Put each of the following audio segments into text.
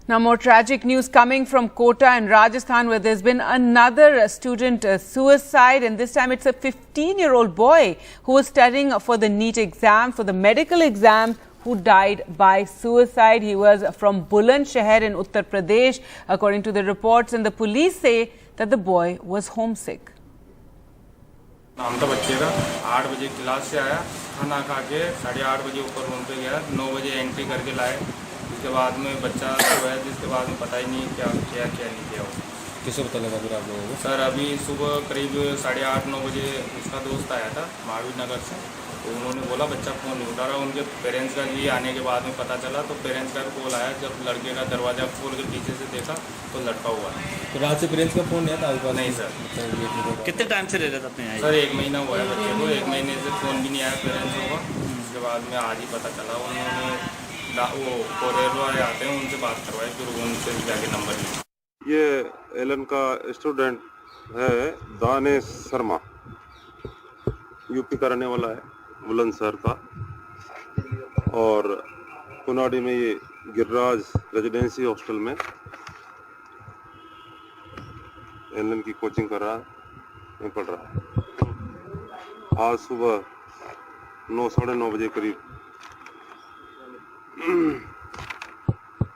Now, more tragic news coming from Kota in Rajasthan, where there's been another student suicide, and this time it's a 15-year-old boy who was studying for the NEET exam, for the medical exam, who died by suicide. He was from Bulandshahr in Uttar Pradesh, according to the reports, and the police say that the boy was homesick. नाम था बच्चे का 8 बजे class से आया, खाना खा के 8:30 बजे ऊपर रूम पे गया, 9 बजे एंट्री करके लाए। उसके बाद में बच्चा सोया, जिसके बाद में पता ही नहीं क्या किया क्या नहीं किया। किसे पता लगा फिर आप लोगों को? सर अभी सुबह करीब 8:30-9 बजे उसका दोस्त आया था महावीर नगर से, तो उन्होंने बोला बच्चा फ़ोन नहीं उठा रहा। उनके पेरेंट्स का लिए आने के बाद में पता चला, तो पेरेंट्स का कॉल आया। जब लड़के का दरवाज़ा खोल के पीछे से देखा तो लड़का हुआ है। तो रात से पेरेंट्स का फ़ोन नहीं था आपके पास? नहीं सर। कितने टाइम से ले रहे थे अपने यहाँ? सर 1 महीना हुआ है बच्चे को, 1 महीने से फ़ोन भी नहीं आया पेरेंट्स को। उसके बाद में आज ही पता चला, उन्होंने वो कोरियर वाले आते हैं उनसे बात करवाई, फिर उनसे जाके नंबर लिया। ये एलन का स्टूडेंट है दानेश शर्मा, यूपी का रहने वाला है, बुलंदशहर का। और कुनाडी में ये गिरिराज रेजिडेंसी हॉस्टल में एलन की कोचिंग कर रहा है, नहीं पढ़ रहा है। आज सुबह 9-9:30 बजे करीब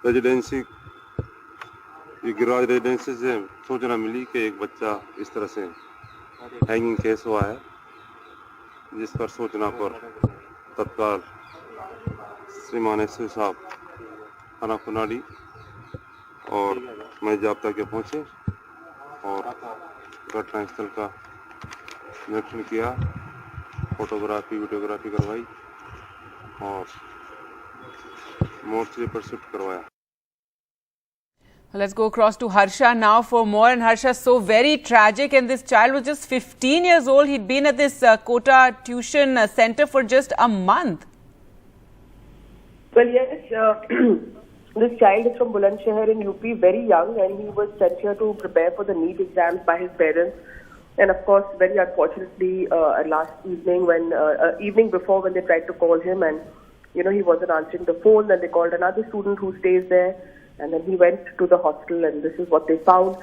रेजिडेंसी गिरिराज रेजिडेंसी से सूचना मिली कि एक बच्चा इस तरह से हैंगिंग केस हुआ है, जिस पर सूचना पर तत्काल श्रीमान एसपी साहब थाना कुनाडी और मैं जाब्ता के पहुँचे और घटनास्थल का निरीक्षण किया, फोटोग्राफी वीडियोग्राफी करवाई और मोर्चे पर शिफ्ट करवाया। Let's go across to Harsha now for more. And Harsha, so very tragic. And this child was just 15 years old. He'd been at this Kota tuition center for just a month. Well, yes, this child is from Bulandshahr in UP, very young, and he was sent here to prepare for the NEET exams by his parents. And of course, very unfortunately, last evening, evening before, when they tried to call him, and he wasn't answering the phone, then they called another student who stays there. And then he went to the hostel, and this is what they found.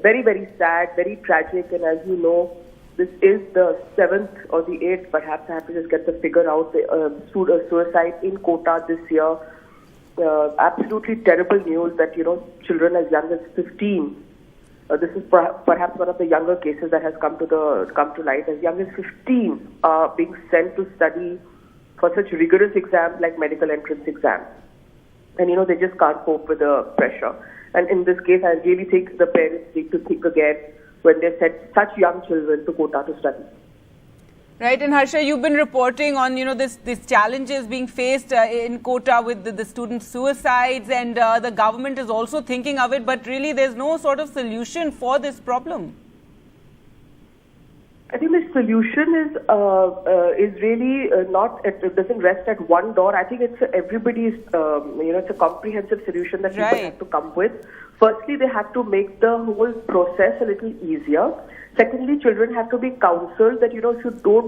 Very, very sad, very tragic. And as you know, this is the 7th or the 8th, perhaps I have to just get the figure out, suicide in Kota this year. Absolutely terrible news that, children as young as 15, this is perhaps one of the younger cases that has come to light. As young as 15 are being sent to study for such rigorous exams like medical entrance exams. And, they just can't cope with the pressure. And in this case, I really think the parents need to think again when they send such young children to Kota to study. Right. And Harsha, you've been reporting on, these challenges being faced in Kota with the student suicides, and the government is also thinking of it, but really there's no sort of solution for this problem. I think the solution is really it doesn't rest at one door. I think it's everybody's, it's a comprehensive solution that people have to come with. Firstly, they have to make the whole process a little easier. Secondly, children have to be counseled that,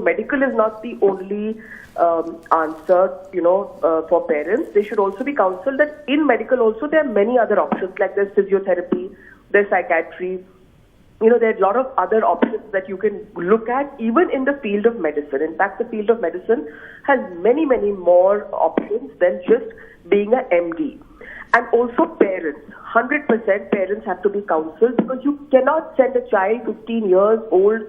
medical is not the only answer, for parents. They should also be counseled that in medical also there are many other options, like there's physiotherapy, there's psychiatry. There are a lot of other options that you can look at, even in the field of medicine. In fact, the field of medicine has many, many more options than just being an MD. And also parents, 100% parents have to be counseled, because you cannot send a child 15 years old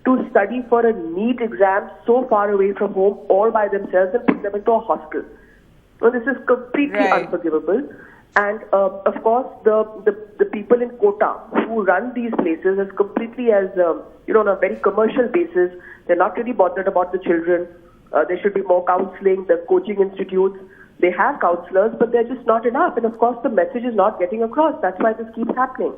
to study for a NEET exam so far away from home all by themselves and put them into a hostel. So this is completely unforgivable. And of course, the people in Kota who run these places as completely as, on a very commercial basis, they're not really bothered about the children. There should be more counseling, the coaching institutes. They have counselors, but they're just not enough. And of course, the message is not getting across. That's why this keeps happening.